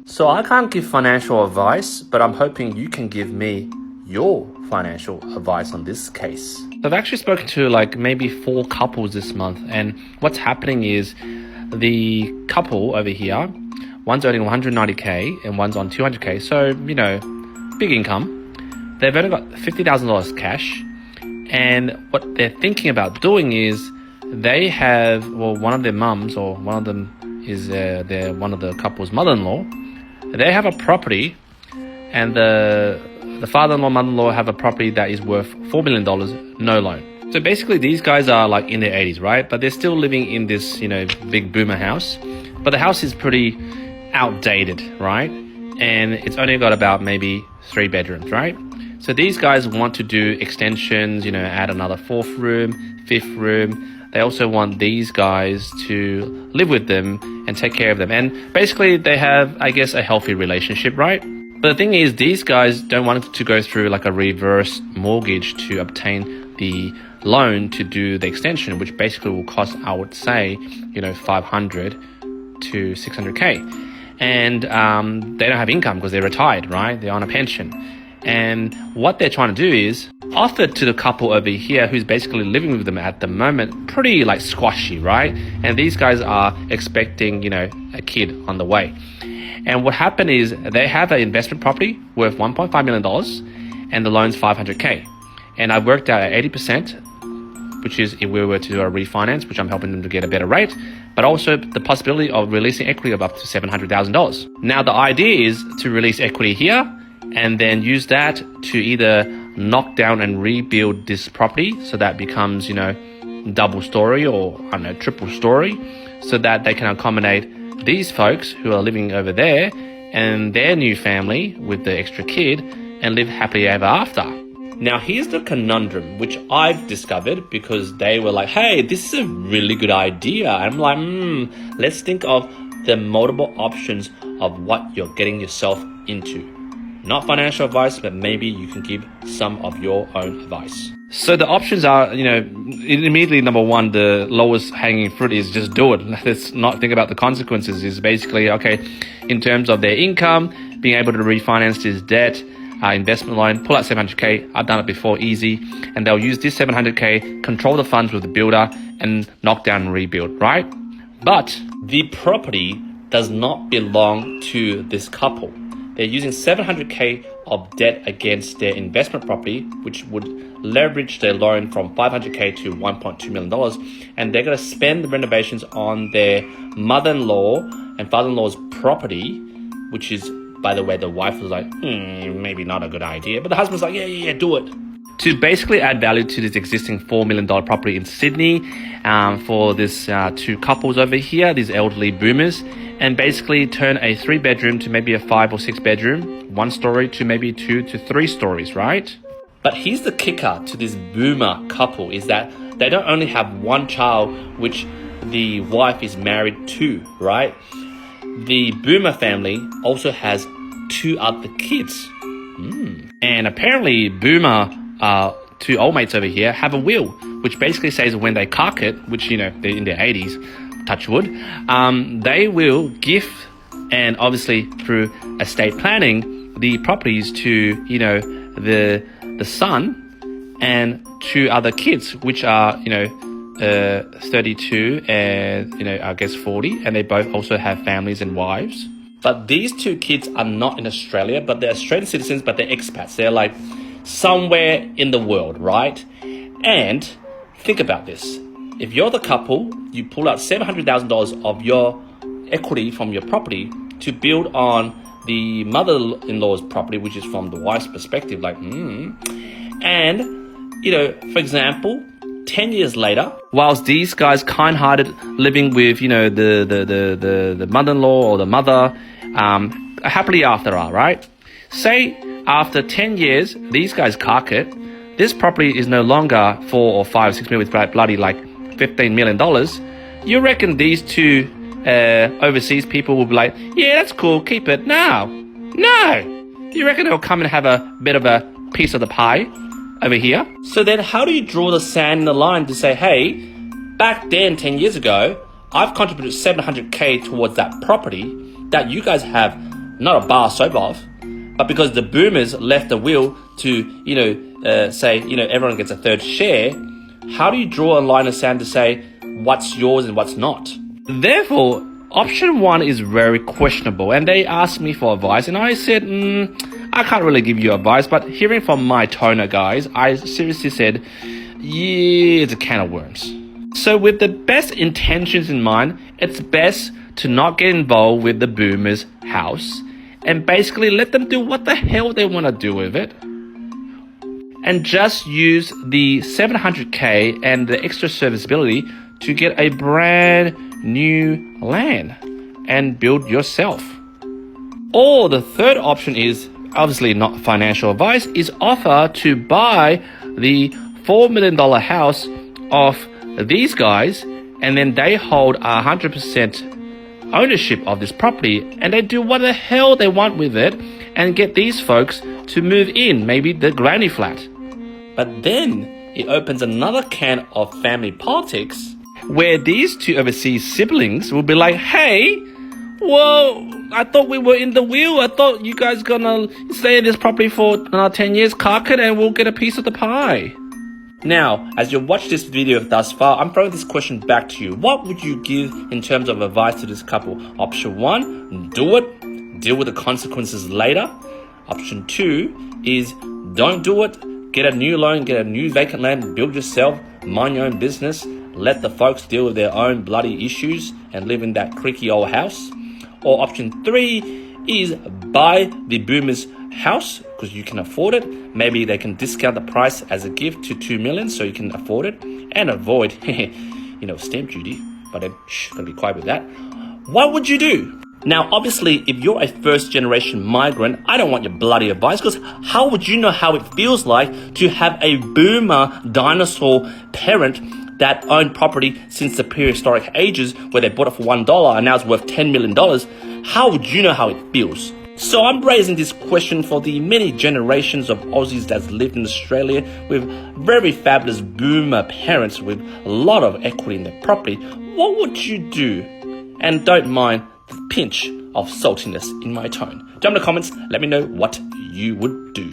So I can't give financial advice, but I'm hoping you can give me your financial advice on this case. I've actually spoken to like maybe 4 couples this month, and what's happening is the couple over here, one's earning 190k and one's on 200k, so big income. They've only got $50,000 cash, and what they're thinking about doing is they have, one of their mums, or one of them is one of the couple's mother-in-law. They have a property, and the father-in-law, mother-in-law have a property that is worth $4 million, no loan. So basically these guys are like in their 80s, right? But they're still living in this, big boomer house. But the house is pretty outdated, right? And it's only got about maybe 3 bedrooms, right? So these guys want to do extensions, add another 4th room, 5th room. They also want these guys to live with them and take care of them. And basically they have, I guess, a healthy relationship, right? But the thing is, these guys don't want to go through like a reverse mortgage to obtain the loan to do the extension, which basically will cost, I would say, 500 to 600k. And they don't have income because they're retired, right? They're on a pension. And what they're trying to do is offer to the couple over here who's basically living with them at the moment pretty like squashy, right? And these guys are expecting, a kid on the way. And what happened is they have an investment property worth $1.5 million and the loan's 500k. And I've worked out at 80%, which is if we were to do a refinance, which I'm helping them to get a better rate, but also the possibility of releasing equity of up to $700,000. Now, the idea is to release equity here and then use that to either knock down and rebuild this property so that becomes, double story or, triple story, so that they can accommodate these folks who are living over there and their new family with the extra kid and live happily ever after. Now, here's the conundrum, which I've discovered because they were like, hey, this is a really good idea. And I'm like, let's think of the multiple options of what you're getting yourself into. Not financial advice, but maybe you can give some of your own advice. So the options are, immediately number one, the lowest hanging fruit is just do it. Let's not think about the consequences. Is basically, okay, in terms of their income, being able to refinance this debt, investment loan, pull out 700k. I've done it before, easy. And they'll use this 700k, control the funds with the builder and knock down and rebuild, right? But the property does not belong to this couple. They're using 700k of debt against their investment property, which would leverage their loan from 500k to $1.2 million. And they're going to spend the renovations on their mother-in-law and father-in-law's property, which is, by the way, the wife was like, maybe not a good idea. But the husband's like, yeah, do it. To basically add value to this existing $4 million property in Sydney for this 2 couples over here, these elderly boomers, and basically turn a 3-bedroom to maybe a 5 or 6 bedroom, 1 story to maybe 2 to 3 stories, right? But here's the kicker to this boomer couple is that they don't only have 1 child, which the wife is married to, right? The boomer family also has 2 other kids. And apparently boomer 2 old mates over here have a will, which basically says when they cark it, which, they're in their 80s, touch wood, they will give, and obviously through estate planning, the properties to, the son and 2 other kids, which are, 32 and, I guess 40, and they both also have families and wives. But these 2 kids are not in Australia, but they're Australian citizens, but they're expats. They're like somewhere in the world, right? And think about this. If you're the couple, you pull out $700,000 of your equity from your property to build on the mother-in-law's property, which is from the wife's perspective, and, for example, 10 years later, whilst these guys kind-hearted living with, the mother-in-law or the mother, happily after all, right? Say after 10 years, these guys cark it, this property is no longer 4 or 5 or 6 million with bloody like $15 million. You reckon these 2 overseas people will be like, yeah, that's cool, keep it? No. You reckon they'll come and have a bit of a piece of the pie over here? So then how do you draw the sand in the line to say, hey, back then 10 years ago, I've contributed $700k towards that property that you guys have not a bar soap of, but because the boomers left a will to, say, everyone gets a third share, how do you draw a line of sand to say what's yours and what's not? Therefore, option 1 is very questionable, and they asked me for advice, and I said, I can't really give you advice, but hearing from my toner guys, I seriously said, yeah, it's a can of worms. So with the best intentions in mind, it's best to not get involved with the boomer's house and basically let them do what the hell they want to do with it, and just use the $700K and the extra serviceability to get a brand new land and build yourself. Or the third option is, obviously not financial advice, is offer to buy the $4 million house off these guys, and then they hold 100% ownership of this property, and they do what the hell they want with it and get these folks to move in, maybe the granny flat. But then it opens another can of family politics where these two overseas siblings will be like, hey, well, I thought we were in the will. I thought you guys gonna stay in this property for another 10 years, cark it, and we'll get a piece of the pie. Now, as you watch this video thus far, I'm throwing this question back to you. What would you give in terms of advice to this couple? Option 1, do it, deal with the consequences later. Option 2 is don't do it, get a new loan, get a new vacant land, build yourself, mind your own business, let the folks deal with their own bloody issues and live in that creaky old house. Or option 3 is buy the boomer's house because you can afford it. Maybe they can discount the price as a gift to $2 million so you can afford it and avoid, stamp duty. But then, gotta be quiet with that. What would you do? Now, obviously, if you're a first-generation migrant, I don't want your bloody advice, because how would you know how it feels like to have a boomer dinosaur parent that owned property since the prehistoric ages where they bought it for $1 and now it's worth $10 million? How would you know how it feels? So I'm raising this question for the many generations of Aussies that's lived in Australia with very fabulous boomer parents with a lot of equity in their property. What would you do? And don't mind the pinch of saltiness in my tone. Down in the comments, let me know what you would do.